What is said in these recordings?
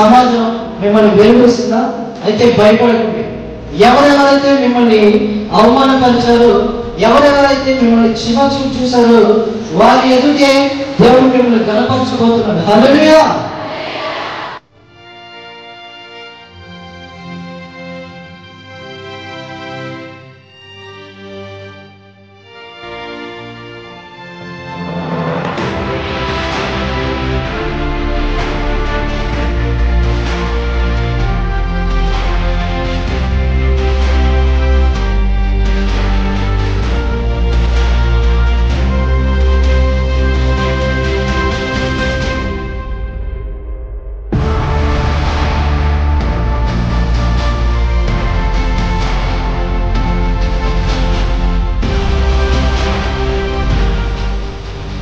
సమాజం మిమ్మల్ని వెలుగుస్తుందా? అయితే భయపడకండి. ఎవరెవరైతే మిమ్మల్ని అవమానపరిచారో, ఎవరెవరైతే మిమ్మల్ని చిన్నచూపు చూశారో వారి ఎదుటే దేవుడు మిమ్మల్ని గణపరచబోతున్నాడు. హల్లెలూయా.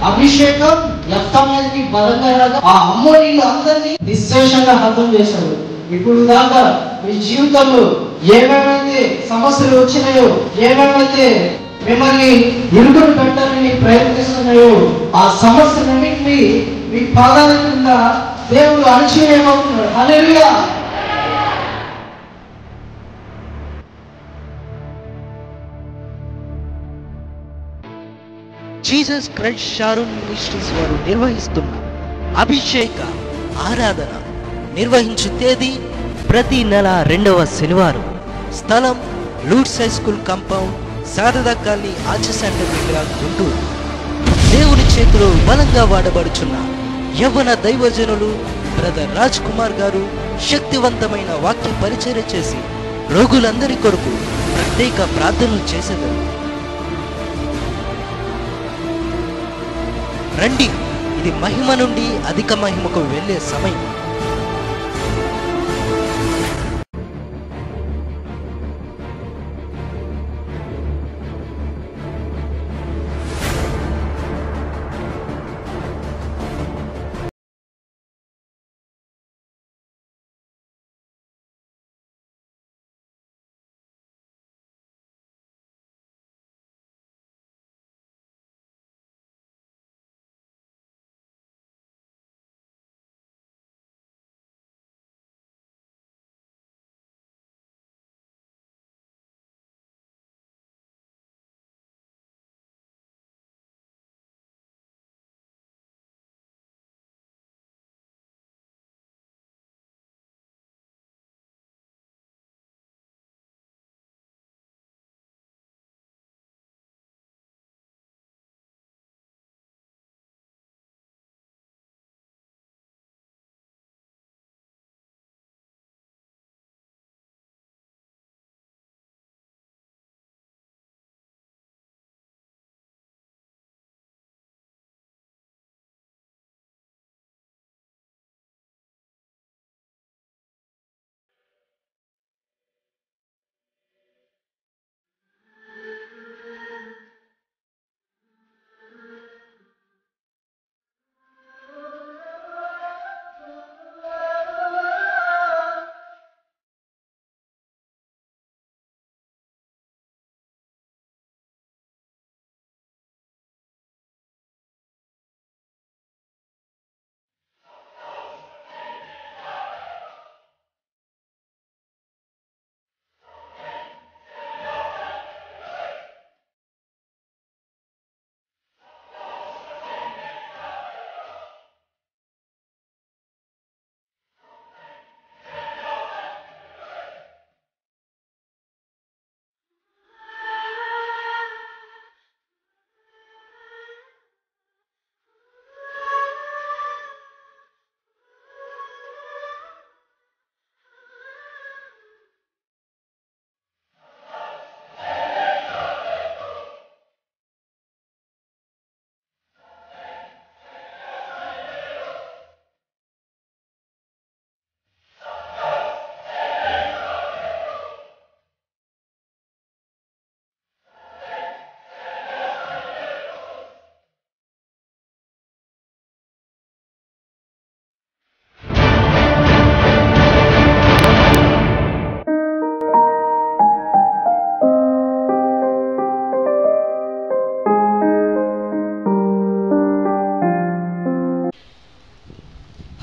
అభిషేకం యెఫ్తా మీదకి బలంగా రాగా ఆ అమ్మోనీయులు అందరినీ నిశ్శేషంగా హతం చేశారు. ఇప్పుడు దాకా మీ జీవితంలో ఏమేమైతే సమస్యలు వచ్చినాయో, ఏమేమైతే మిమ్మల్ని ఇరుకులు పెట్టాలని ప్రయత్నిస్తున్నాయో ఆ సమస్యలన్నింటినీ మీ పాదాల కింద దేవుడు అణచివేయబోతున్నాడు. హల్లెలూయా. జీసస్ క్రైస్ట్ షారోన్ మినిస్ట్రీస్ వారు నిర్వహిస్తున్న అభిషేక ఆరాధన నిర్వహించు తేదీ ప్రతి నెల 2వ శనివారం. స్థలం Lourdes high school compound, Sharada colony, arch centre దగ్గర, గుంటూరు. దేవుని చేతిలో బలంగా వాడబడుచున్న యవ్వన దైవజనులు బ్రదర్ రాజ్ కుమార్ గారు శక్తివంతమైన వాక్య పరిచర్య చేసి రోగులందరి కొరకు ప్రత్యేక ప్రార్థనలు చేసేదారు. రండి, ఇది మహిమ నుండి అధిక మహిమకు వెళ్ళే సమయం.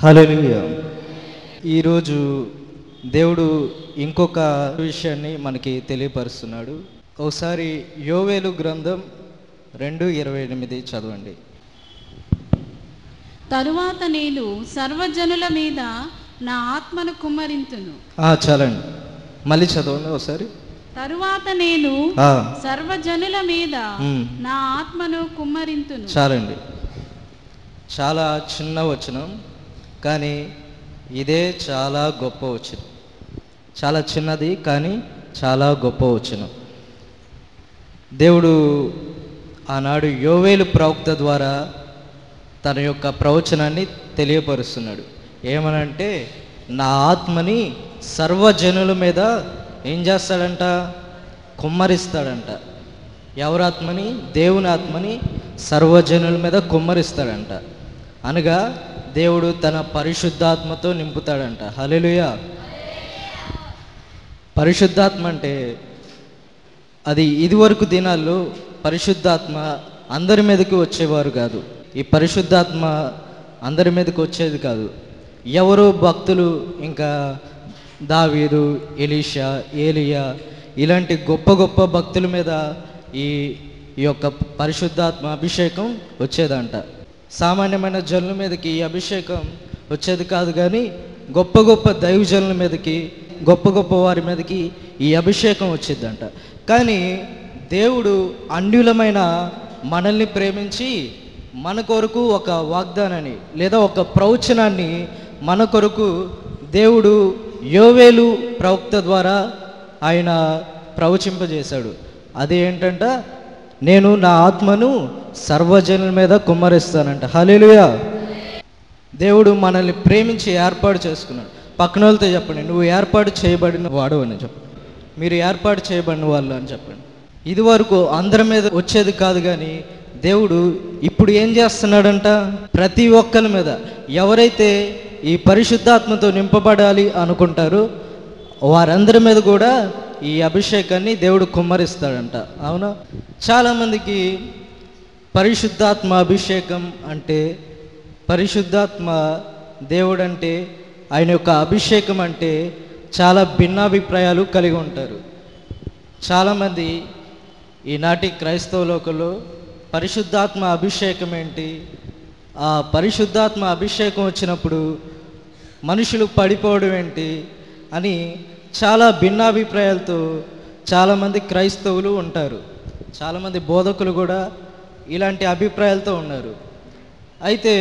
హల్లెలూయా. ఈరోజు దేవుడు ఇంకొక విషయాన్ని మనకి తెలియపరుస్తున్నాడు. ఒకసారి యోవేలు గ్రంథం 2:28 చదవండి. తరువాత నేను సర్వజనుల మీద నా ఆత్మను కుమ్మరింతును. చాలండి, మళ్ళీ చదవండి ఒకసారి. తరువాత నేను సర్వజనుల మీద నా ఆత్మను కుమ్మరింతును. చాలండి. చాలా చిన్న వచనం, కానీ ఇదే చాలా గొప్ప వచనం. చాలా చిన్నది కానీ చాలా గొప్ప వచనం. దేవుడు ఆనాడు యోవేలు ప్రవక్త ద్వారా తన యొక్క ప్రవచనాన్ని తెలియపరుస్తున్నాడు. ఏమనంటే, నా ఆత్మని సర్వజనుల మీద ఏం చేస్తాడంట? కుమ్మరిస్తాడంట. ఎవరాత్మని? దేవుని ఆత్మని సర్వజనుల మీద కుమ్మరిస్తాడంట. అనగా దేవుడు తన పరిశుద్ధాత్మతో నింపుతాడంట. హల్లెలూయా. పరిశుద్ధాత్మ అంటే అది ఇదివరకు దినాల్లో పరిశుద్ధాత్మ అందరి మీదకి వచ్చేవారు కాదు. ఈ పరిశుద్ధాత్మ అందరి మీదకి వచ్చేది కాదు. ఎవరు భక్తులు, ఇంకా దావీదు, ఎలీషా, ఏలియా ఇలాంటి గొప్ప గొప్ప భక్తుల మీద ఈ యొక్క పరిశుద్ధాత్మ అభిషేకం వచ్చేదంట. సామాన్యమైన జనుల మీదకి ఈ అభిషేకం వచ్చేది కాదు, కానీ గొప్ప గొప్ప దైవజనుల మీదకి, గొప్ప గొప్ప వారి మీదకి ఈ అభిషేకం వచ్చేదంట. కానీ దేవుడు అన్యులమైన మనల్ని ప్రేమించి మన కొరకు ఒక వాగ్దానాన్ని లేదా ఒక ప్రవచనాన్ని మన కొరకు దేవుడు యోవేలు ప్రవక్త ద్వారా ఆయన ప్రవచింపజేశాడు. అది ఏంటంట? నేను నా ఆత్మను సర్వజనుల మీద కుమ్మరిస్తానంట. హల్లెలూయా. దేవుడు మనల్ని ప్రేమించి ఏర్పాటు చేసుకున్నాడు. పక్కన వాళ్ళతో చెప్పండి, నువ్వు ఏర్పాటు చేయబడిన వాడు అని చెప్పండి. మీరు ఏర్పాటు చేయబడిన వాళ్ళు అని చెప్పండి. ఇది వరకు అందరి మీద వచ్చేది కాదు, కానీ దేవుడు ఇప్పుడు ఏం చేస్తున్నాడంట? ప్రతి ఒక్కరి మీద, ఎవరైతే ఈ పరిశుద్ధాత్మతో నింపబడాలి అనుకుంటారో వారందరి మీద కూడా ఈ అభిషేకాన్ని దేవుడు కుమ్మరిస్తాడంట. అవునా? చాలామందికి పరిశుద్ధాత్మ అభిషేకం అంటే, పరిశుద్ధాత్మ దేవుడు అంటే, ఆయన యొక్క అభిషేకం అంటే చాలా భిన్నాభిప్రాయాలు కలిగి ఉంటారు. చాలామంది ఈనాటి క్రైస్తవ లోకంలో పరిశుద్ధాత్మ అభిషేకం ఏంటి, ఆ పరిశుద్ధాత్మ అభిషేకం వచ్చినప్పుడు మనుషులు పడిపోవడం ఏంటి అని చాలా భిన్నాభిప్రాయాలతో చాలామంది క్రైస్తవులు ఉంటారు. చాలామంది బోధకులు కూడా ఇలాంటి అభిప్రాయాలతో ఉన్నారు. అయితే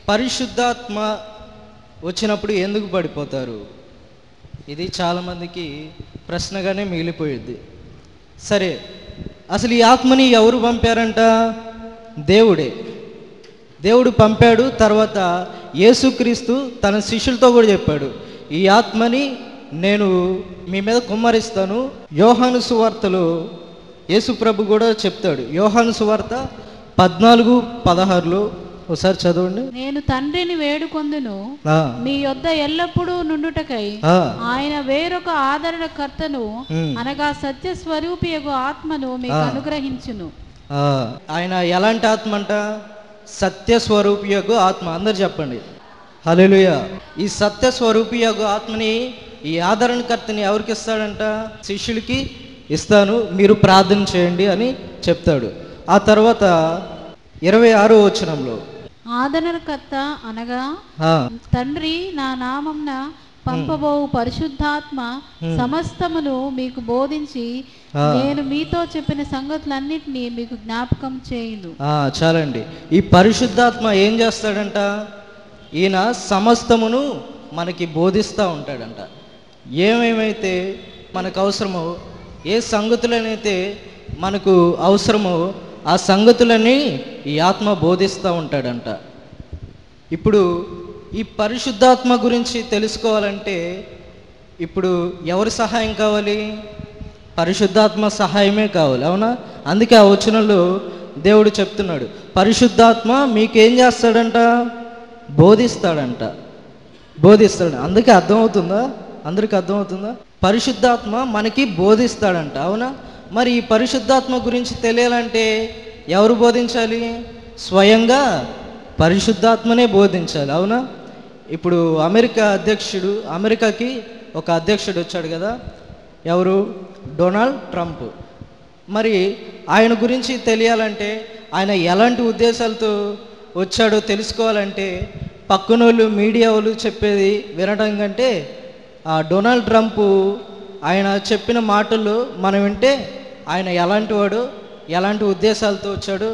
పరిశుద్ధాత్మ వచ్చినప్పుడు ఎందుకు పడిపోతారు? ఇది చాలామందికి ప్రశ్నగానే మిగిలిపోయింది. సరే, అసలు ఈ ఆత్మని ఎవరు పంపారంట? దేవుడే. దేవుడు పంపాడు. తర్వాత యేసుక్రీస్తు తన శిష్యులతో కూడా చెప్పాడు, ఈ ఆత్మని నేను మీ మీద కుమ్మరిస్తాను. యోహాను సువార్తలో యేసు ప్రభు కూడా చెప్తాడు. యోహాను సువార్త 14:16 ఒకసారి చదవండి. నేను తండ్రిని వేడుకొందును, మీ యొద్ద ఎల్లప్పుడూ నుండుటకై ఆయన వేరొక ఆదరణకర్తను అనగా సత్య స్వరూపియగు ఆత్మను మీకు అనుగ్రహించును. ఆయన ఎలాంటి ఆత్మ అంట? సత్య స్వరూపియగు ఆత్మ. అందరు చెప్పండి హల్లెలూయా. ఈ సత్య స్వరూపియగు ఆత్మని, ఈ ఆదరణకర్తని ఎవరికి ఇస్తాడంట? శిష్యులకి ఇస్తాను, మీరు ప్రార్థన చేయండి అని చెప్తాడు. ఆ తర్వాత 26వ వచనంలో ఆదరణకర్త అనగా తండ్రి నా నామంన పంపబోవు పరిశుద్ధాత్మ సమస్తమును మీకు బోధించి నేను మీతో చెప్పిన సంగతులన్నిటినీ మీకు జ్ఞాపకం చేయును. చాలండి. ఈ పరిశుద్ధాత్మ ఏం చేస్తాడంట? ఈయన సమస్తమును మనకి బోధిస్తూ ఉంటాడంట. ఏమేమైతే మనకు అవసరమో, ఏ సంగతులనైతే మనకు అవసరమో ఆ సంగతులని ఈ ఆత్మ బోధిస్తూ ఉంటాడంట. ఇప్పుడు ఈ పరిశుద్ధాత్మ గురించి తెలుసుకోవాలంటే ఇప్పుడు ఎవరి సహాయం కావాలి? పరిశుద్ధాత్మ సహాయమే కావాలి. అవునా? అందుకే ఆ వచనంలో దేవుడు చెప్తున్నాడు, పరిశుద్ధాత్మ మీకేం చేస్తాడంట? బోధిస్తాడంట. బోధిస్తాడు. అందుకే అర్థమవుతుందా? అందరికీ అర్థమవుతుందా? పరిశుద్ధాత్మ మనకి బోధిస్తాడంట. అవునా? మరి ఈ పరిశుద్ధాత్మ గురించి తెలియాలంటే ఎవరు బోధించాలి? స్వయంగా పరిశుద్ధాత్మనే బోధించాలి. అవునా? ఇప్పుడు అమెరికాకి ఒక అధ్యక్షుడు వచ్చాడు కదా, ఎవరు? Donald Trump. మరి ఆయన గురించి తెలియాలంటే, ఆయన ఎలాంటి ఉద్దేశాలతో వచ్చాడో తెలుసుకోవాలంటే పక్కనోళ్ళు మీడియా వాళ్ళు చెప్పేది వినడం కంటే ఆ డొనాల్డ్ ట్రంప్ ఆయన చెప్పిన మాటలు మనం వింటే ఆయన ఎలాంటి వాడు, ఎలాంటి ఉద్దేశాలతో వచ్చాడు,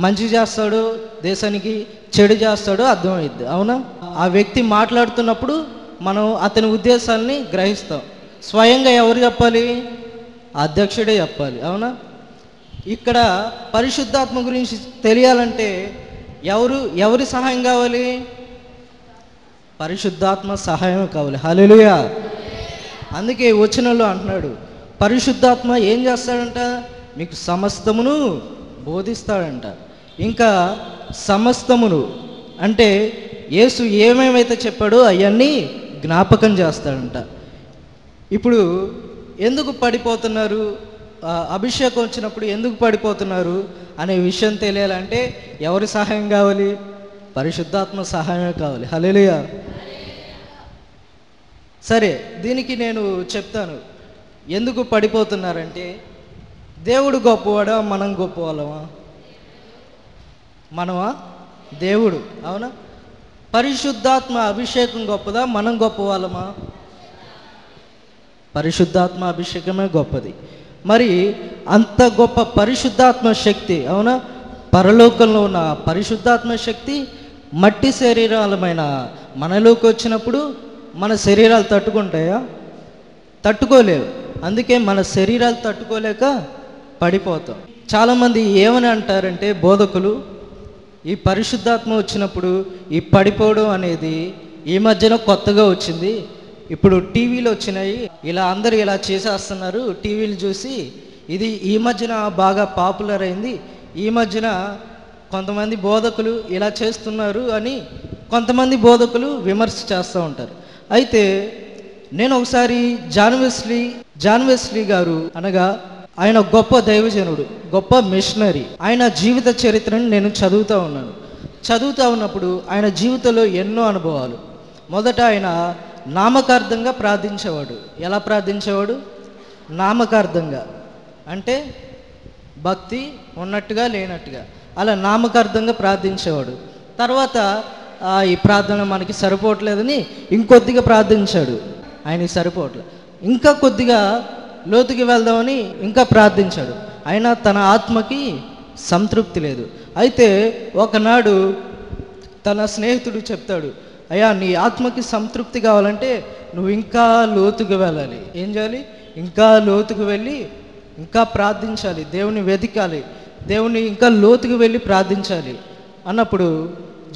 మంచి చేస్తాడు దేశానికి, చెడు చేస్తాడో అర్థమైద్ది. అవునా? ఆ వ్యక్తి మాట్లాడుతున్నప్పుడు మనం అతని ఉద్దేశాలని గ్రహిస్తాం. స్వయంగా ఎవరు చెప్పాలి? అధ్యక్షుడే చెప్పాలి. అవునా? ఇక్కడ పరిశుద్ధాత్మ గురించి తెలియాలంటే ఎవరి సహాయం కావాలి? పరిశుద్ధాత్మ సహాయం కావాలి. హల్లెలూయా. అందుకే వచనంలో అంటున్నాడు, పరిశుద్ధాత్మ ఏం చేస్తాడంట? మీకు సమస్తమును బోధిస్తాడంట. ఇంకా సమస్తమును అంటే యేసు ఏమేమైతే చెప్పాడో అవన్నీ జ్ఞాపకం చేస్తాడంట. ఇప్పుడు ఎందుకు పడిపోతున్నారు, అభిషేకం వచ్చినప్పుడు ఎందుకు పడిపోతున్నారు అనే విషయం తెలియాలంటే ఎవరి సహాయం కావాలి? పరిశుద్ధాత్మ సహాయమే కావాలి. హల్లెలూయా. సరే, దీనికి నేను చెప్తాను ఎందుకు పడిపోతున్నారంటే, దేవుడు గొప్పవాడా, మనం గొప్పవాళ్ళమా? మనమా? దేవుడు. అవునా? పరిశుద్ధాత్మ అభిషేకం గొప్పదా, మనం గొప్పవాళ్ళమా? పరిశుద్ధాత్మ అభిషేకమే గొప్పది. మరి అంత గొప్ప పరిశుద్ధాత్మ శక్తి, అవునా, పరలోకంలో ఉన్న పరిశుద్ధాత్మ శక్తి మట్టి శరీరాలమైన మనలోకి వచ్చినప్పుడు మన శరీరాలు తట్టుకుంటాయా? తట్టుకోలేవు. అందుకే మన శరీరాలు తట్టుకోలేక పడిపోతాం. చాలామంది ఏమని అంటారంటే బోధకులు, ఈ పరిశుద్ధాత్మ వచ్చినప్పుడు ఈ పడిపోవడం అనేది ఈ మధ్యన కొత్తగా వచ్చింది, ఇప్పుడు టీవీలు వచ్చినాయి, ఇలా అందరూ ఇలా చేసేస్తున్నారు, టీవీలు చూసి ఇది ఈ మధ్యన బాగా పాపులర్ అయింది, ఈ మధ్యన కొంతమంది బోధకులు ఇలా చేస్తున్నారు అని కొంతమంది బోధకులు విమర్శ చేస్తూ ఉంటారు. అయితే నేను ఒకసారి జాన్ వెస్లీ గారు అనగా ఆయన గొప్ప దైవజనుడు, గొప్ప మిషనరీ, ఆయన జీవిత చరిత్రను నేను చదువుతూ ఉన్నప్పుడు ఆయన జీవితంలో ఎన్నో అనుభవాలు. మొదట ఆయన నామకార్థంగా ప్రార్థించేవాడు. ఎలా ప్రార్థించేవాడు? నామకార్థంగా అంటే భక్తి ఉన్నట్టుగా లేనట్టుగా అలా నామకార్థంగా ప్రార్థించేవాడు. తర్వాత ఈ ప్రార్థన మనకి సరిపోవట్లేదని ఇంకొద్దిగా ప్రార్థించాడు, ఆయనకి సరిపోవట్లేదు, ఇంకా కొద్దిగా లోతుకి వెళ్దామని ఇంకా ప్రార్థించాడు, అయినా తన ఆత్మకి సంతృప్తి లేదు. అయితే ఒకనాడు తన స్నేహితుడు చెప్తాడు, అయ్యా నీ ఆత్మకి సంతృప్తి కావాలంటే నువ్వు ఇంకా లోతుకు వెళ్ళాలి. ఏం చేయాలి? ఇంకా లోతుకు వెళ్ళి ఇంకా ప్రార్థించాలి, దేవుని వెతకాలి, దేవుని ఇంకా లోతుకు వెళ్ళి ప్రార్థించాలి అన్నప్పుడు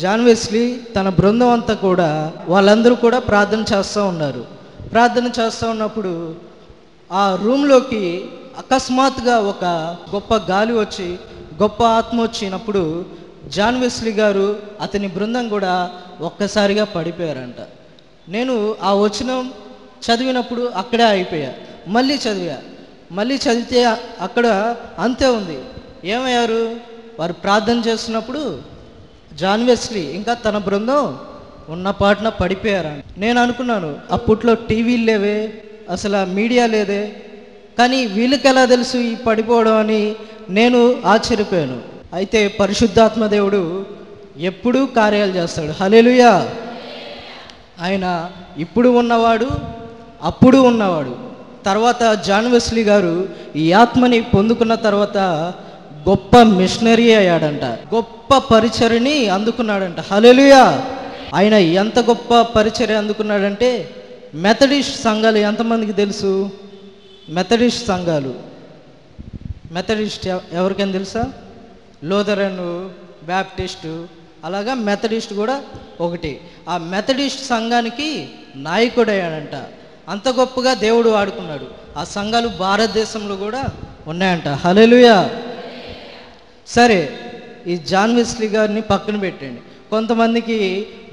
జాన్ వెస్లీ తన బృందం అంతా కూడా వాళ్ళందరూ కూడా ప్రార్థన చేస్తూ ఉన్నారు. ప్రార్థన చేస్తూ ఉన్నప్పుడు ఆ రూమ్లోకి అకస్మాత్తుగా ఒక గొప్ప గాలి వచ్చి గొప్ప ఆత్మ వచ్చినప్పుడు జాన్ వెస్లీ గారు అతని బృందం కూడా ఒక్కసారిగా పడిపోయారంట. నేను ఆ వచనం చదివినప్పుడు అక్కడే అయిపోయా. మళ్ళీ చదివితే అక్కడ అంతే ఉంది. ఏమయ్యారు? వారు ప్రార్థన చేస్తున్నప్పుడు జాన్ వెస్లీ ఇంకా తన బృందం ఉన్న పాటున పడిపోయారంట. నేను అనుకున్నాను, అప్పట్లో టీవీలు లేవే, అసలు మీడియా లేదే, కానీ వీళ్ళకి ఎలా తెలుసు ఈ పడిపోవడం అని నేను ఆశ్చర్యపోయాను. అయితే పరిశుద్ధాత్మ దేవుడు ఎప్పుడూ కార్యాలు చేస్తాడు. హల్లెలూయా. ఆయన ఇప్పుడు ఉన్నవాడు, అప్పుడు ఉన్నవాడు. తర్వాత జాన్ వెస్లీ గారు ఈ ఆత్మని పొందుకున్న తర్వాత గొప్ప మిషనరీ అయ్యాడంట, గొప్ప పరిచర్ని అందుకున్నాడంట. హల్లెలూయా. ఆయన ఎంత గొప్ప పరిచర్య అందుకున్నాడంటే, మెథడిస్ట్ సంఘాలు ఎంతమందికి తెలుసు? మెథడిస్ట్ సంఘాలు, మెథడిస్ట్ ఎవరికైనా తెలుసా? లూథరన్, బ్యాప్టిస్టు, అలాగా మెథడిస్ట్ కూడా ఒకటి. ఆ మెథడిస్ట్ సంఘానికి నాయకుడయ్యాడంట. అంత గొప్పగా దేవుడు వాడుకున్నాడు. ఆ సంఘాలు భారతదేశంలో కూడా ఉన్నాయంట. హల్లెలూయా. సరే, ఈ జాన్ వెస్లీ గారిని పక్కన పెట్టండి. కొంతమందికి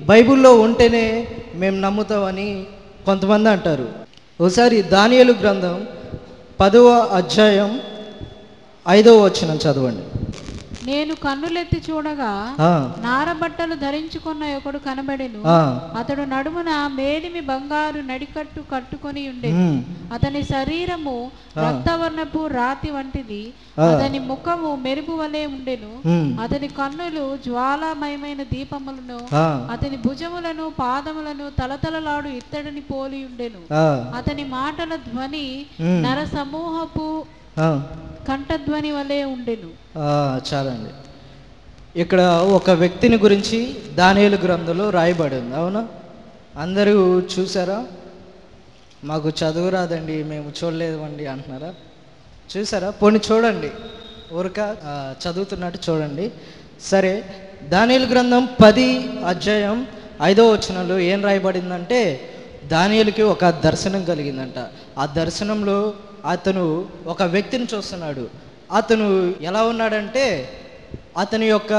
బైబిల్లో ఉంటేనే మేము నమ్ముతామని కొంతమంది అంటారు. ఒకసారి దానియేలు గ్రంథం 10వ అధ్యాయం 5వ వచనం చదవండి. నేను కన్నులెత్తి చూడగా నారబట్టలు ధరించుకున్న ఒకడు కనబడెను. అతడు నడుమున మేలిమి బంగారు నడికట్టు కట్టుకొని ఉండెను. అతని శరీరము రక్తవర్ణపు రాతి వంటిది. అతని ముఖము మెరుపు వలె ఉండెను. అతని కన్నులు జ్వాలామయమైన దీపములను, అతని భుజములను పాదములను తలతలలాడు ఇత్తడిని పోలి ఉండెను. అతని మాటల ధ్వని నర సమూహపు కంఠధ్వని వలె ఉండెను. చాలండి. ఇక్కడ ఒక వ్యక్తిని గురించి దానియేలు గ్రంథంలో రాయబడింది. అవునా? అందరూ చూసారా? మాకు చదువు రాదండి, మేము చూడలేదండి అంటున్నారా? చూసారా? పోనీ చూడండి, ఊరక చదువుతున్నట్టు చూడండి. సరే, దానియేలు గ్రంథం 10 అధ్యాయం 5వ వచనంలో ఏం రాయబడిందంటే, దానియేలుకి ఒక దర్శనం కలిగిందంట. ఆ దర్శనంలో అతను ఒక వ్యక్తిని చూస్తున్నాడు. అతను ఎలా ఉన్నాడంటే, అతని యొక్క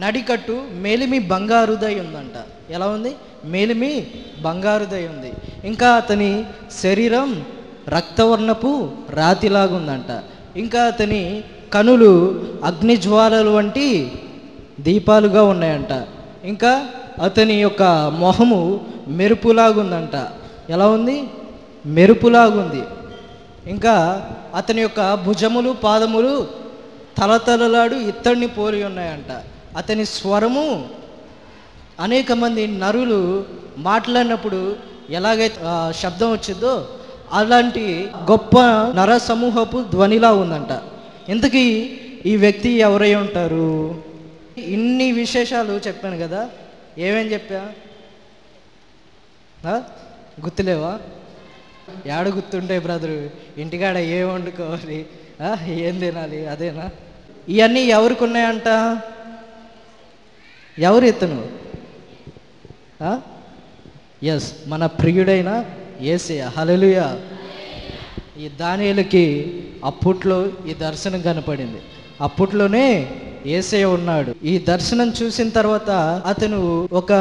నడికట్టు మేలిమి బంగారుదై ఉందంట. ఎలా ఉంది? మేలిమి బంగారుదై ఉంది. ఇంకా అతని శరీరం రక్తవర్ణపు రాతిలాగుందంట. ఇంకా అతని కనులు అగ్నిజ్వాలలు వంటి దీపాలుగా ఉన్నాయంట. ఇంకా అతని యొక్క మొహము మెరుపులాగుందంట. ఎలా ఉంది? మెరుపులాగుంది. ఇంకా అతని యొక్క భుజములు పాదములు తలతలలాడు ఇత్తడిని పోలి ఉన్నాయంట. అతని స్వరము అనేక మంది నరులు మాట్లాడినప్పుడు ఎలాగైతే శబ్దం వచ్చిందో అలాంటి గొప్ప నర సమూహపు ధ్వనిలా ఉందంట. ఇంతకీ ఈ వ్యక్తి ఎవరై ఉంటారు? ఇన్ని విశేషాలు చెప్పాను కదా, ఏమేం చెప్పా? గుర్తులేవా? ఏడ గుర్తుంటే బ్రదరు, ఇంటికాడ ఏం వండుకోవాలి, ఏం తినాలి, అదేనా? ఇవన్నీ ఎవరికి ఉన్నాయంట? ఎవరు ఇతను? ఎస్, మన ప్రియుడైన యేసయ్య. హల్లెలూయా. ఈ దానియేలుకి అప్పట్లో ఈ దర్శనం కనపడింది. అప్పట్లోనే యేసయ్య ఉన్నాడు. ఈ దర్శనం చూసిన తర్వాత అతను ఒక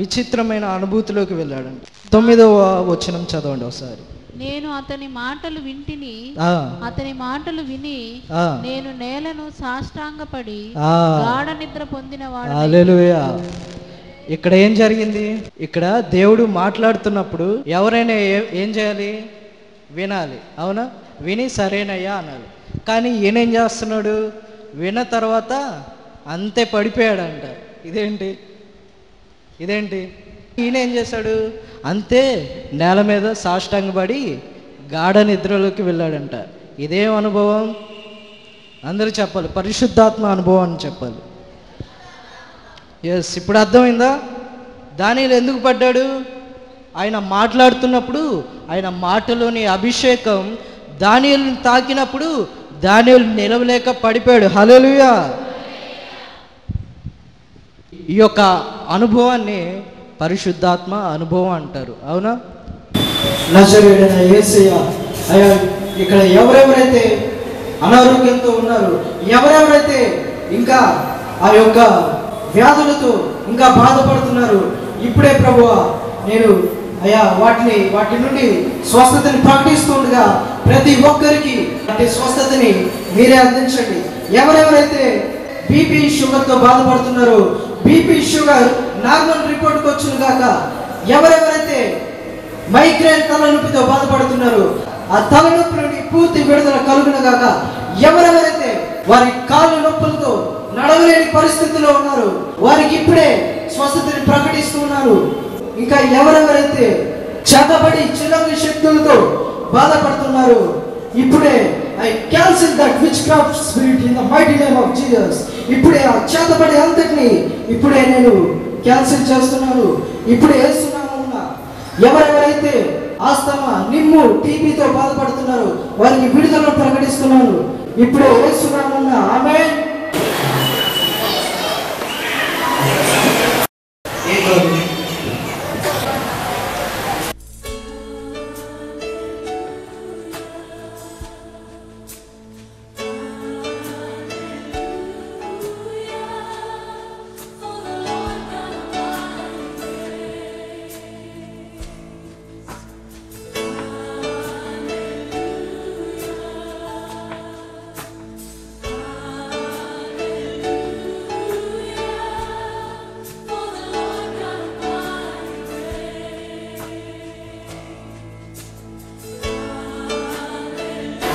విచిత్రమైన అనుభూతిలోకి వెళ్ళాడంట. 9వ వచనం చదవండి ఒకసారి. నేను అతని మాటలు వింటిని, అతని మాటలు విని నేను నేలను సాష్టాంగపడి గాఢ నిద్ర పొందినవాడు. హల్లెలూయా. ఇక్కడ ఏం జరిగింది? ఇక్కడ దేవుడు మాట్లాడుతున్నప్పుడు ఎవరైనా ఏం చేయాలి? వినాలి. అవునా? విని సరేనయ్యా అనాలి. కానీ ఈయనేం చేస్తున్నాడు? విన్న తర్వాత అంతే పడిపోయాడంట. ఇదేంటి? ఈయన ఏం చేశాడు? అంతే నేల మీద సాష్టాంగపడి గాఢ నిద్రలోకి వెళ్ళాడంట. ఇదేం అనుభవం? అందరూ చెప్పాలి, పరిశుద్ధాత్మ అనుభవం అని చెప్పాలి. ఎస్, ఇప్పుడు అర్థమైందా దానియేలు ఎందుకు పడ్డాడు? ఆయన మాట్లాడుతున్నప్పుడు ఆయన మాటలోని అభిషేకం దానియేలుని తాకినప్పుడు దానియేలు నిలవలేక పడిపోయాడు. హల్లెలూయా. ఈ యొక్క అనుభవాన్ని పరిశుద్ధాత్మ అనుభవం అంటారు. అవునా? నజరేయుడైన యేసయ్య అయ్యా, ఇక్కడ ఎవరెవరైతే అనారోగ్యంతో ఉన్నారు, ఎవరెవరైతే ఇంకా ఆ యొక్క వ్యాధులతో ఇంకా బాధపడుతున్నారు, ఇప్పుడే ప్రభువా నేను అయ్యా వాటి నుండి స్వస్థతని ప్రకటిస్తుండగా ప్రతి ఒక్కరికి అట్టి స్వస్థతని మీరే అందించండి. ఎవరెవరైతే బీపీ షుగర్తో బాధపడుతున్నారో బీపీ షుగర్ నార్మల్ రిపోర్ట్కి వచ్చును గాక. ఎవరెవరైతే మైగ్రేన్ తలనొప్పితో బాధపడుతున్నారో ఆ తలనొప్పి నుండి పూర్తి విడుదల కలుగును గాక. ఎవరెవరైతే వారి కాళ్ళు నొప్పులతో నడవలేని పరిస్థితిలో ఉన్నారు వారికి ఇప్పుడే స్వస్థతని ప్రకటిస్తున్నారు. ఇంకా ఎవరెవరైతే చేతబడి చిలంగి శక్తులతో బాధపడుతున్నారు ఇప్పుడే I cancel that witchcraft spirit in the mighty name of Jesus. ఇప్పుడే ఆ చేతబడి అంతటిని ఇప్పుడే నేను క్యాన్సిల్ చేస్తున్నాను. ఇప్పుడే యేసునామమున ఎవరెవరైతే ఆస్తమా, నిమ్ము, టీబీతో బాధపడుతున్నారో వారికి విడుదల ప్రకటిస్తున్నాను. ఇప్పుడే యేసునామమున ఆమేన్.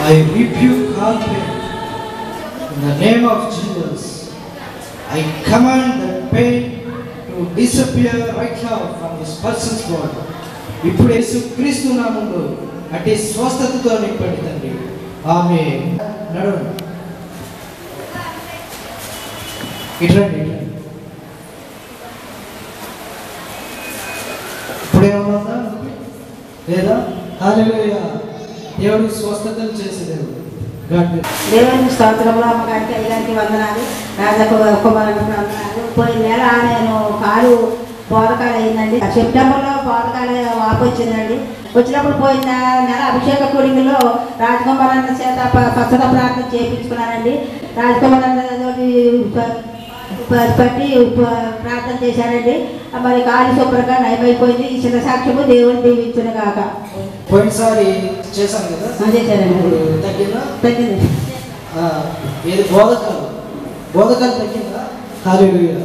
I rebuke all pain. In the name of Jesus, I command the pain to disappear right now from this person's body. ఇప్పుడు యేసుక్రీస్తు నామములో అట్టి స్వస్థతతో నింపండి తండ్రి. ఆమేన్. నడవండి. ఇట్రండి. ఇప్పుడేమన్నా లేదా? హల్లెలూయా. దేవుడు స్వస్థతలు చేసే దేవుడు. దేవుని స్తోత్రంలో అమ్మగారికి అయ్యానికి వందనాలు, రాజకుమారునికి వందనాలు. పోయిన నెల నేను కాలు బోధకాలు అయిందండి. సెప్టెంబర్లో బోధకాలు వాపు వచ్చిందండి. వచ్చినప్పుడు పోయిన నెల అభిషేక కూడింగ్లో రాజకుమారన్న చేత పచ్చద ప్రార్థన చేయించుకున్నానండి. రాజకుమారన్న పట్టి ప్రార్థన చేశానండి. మరి కాలు శుభ్రంగా నయమైపోయింది. ఈ చిన్న సాక్ష్యము దేవుని దీవించును గాక. పోయినసారి చేశాను కదా, చేశానండి. తగ్గింది. ఏది బోధకాలు తగ్గిందా? హల్లెలూయా.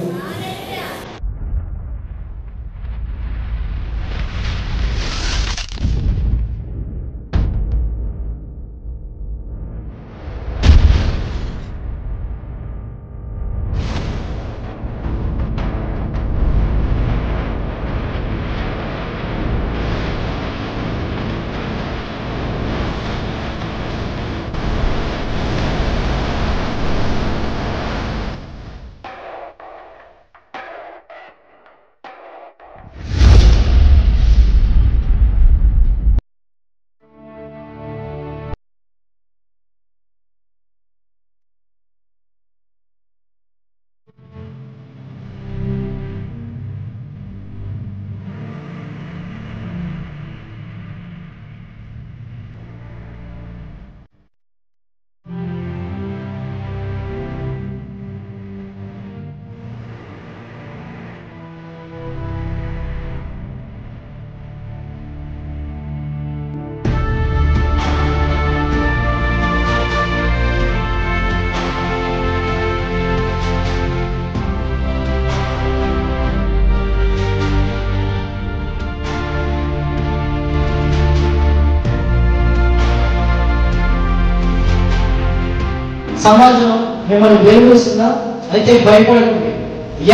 సమాజం మిమ్మల్ని వెలుగుస్తుందా? అయితే భయపడకండి.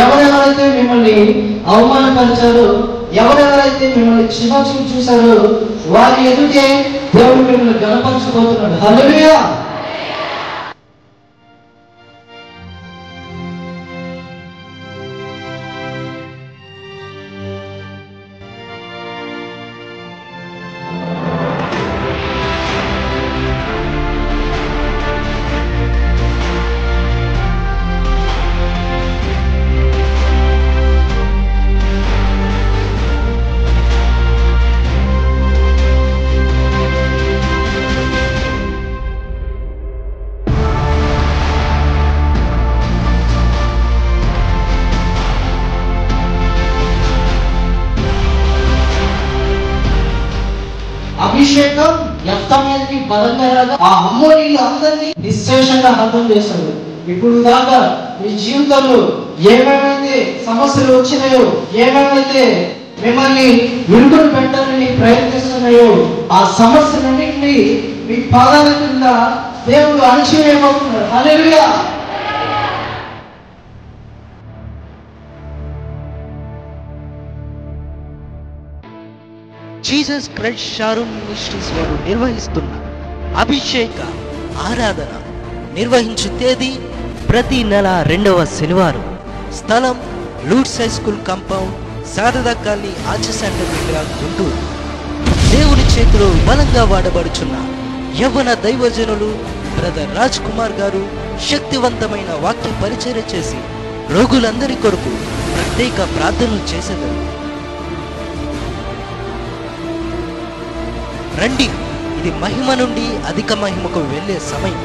ఎవరెవరైతే మిమ్మల్ని అవమానపరిచారో, ఎవరెవరైతే మిమ్మల్ని చిన్నచూపు చూశారో వారి ఎదుటే దేవుడు మిమ్మల్ని గణపరచబోతున్నాడు. హల్లెలూయా. అభిషేకం యెఫ్తా మీదకి బలంగా రాగా ఆ అమ్మోనీయులు అందరినీ నిశ్శేషంగా హతం చేశాడు. ఇప్పుడు దాకా మీ జీవితంలో ఏమేమైతే సమస్యలు వచ్చినాయో, ఏమేమైతే మిమ్మల్ని విడుదల పెట్టాలని ప్రయత్నిస్తున్నాయో ఆ సమస్యలన్నింటినీ మీ పాదాల కింద దేవుడు అణచివేయబోతున్నాడు. హల్లెలూయా. జీసస్ క్రైస్ట్ షారూన్ మినిస్ట్రీస్ వారు నిర్వహిస్తున్న అభిషేక ఆరాధన నిర్వహించు తేదీ ప్రతి నెల 2వ శనివారం. స్థలం loots high school compound, Sharada colony, arch centre దగ్గర, గుంటూరు. దేవుని చేతిలో బలంగా వాడబడుచున్న యవ్వన దైవజనులు బ్రదర్ రాజ్ కుమార్ గారు శక్తివంతమైన వాక్య పరిచర్య చేసి రోగులందరి కొరకు ప్రత్యేక ప్రార్థనలు చేసేదారు. రండి, ఇది మహిమ నుండి అధిక మహిమకు వెళ్ళే సమయం.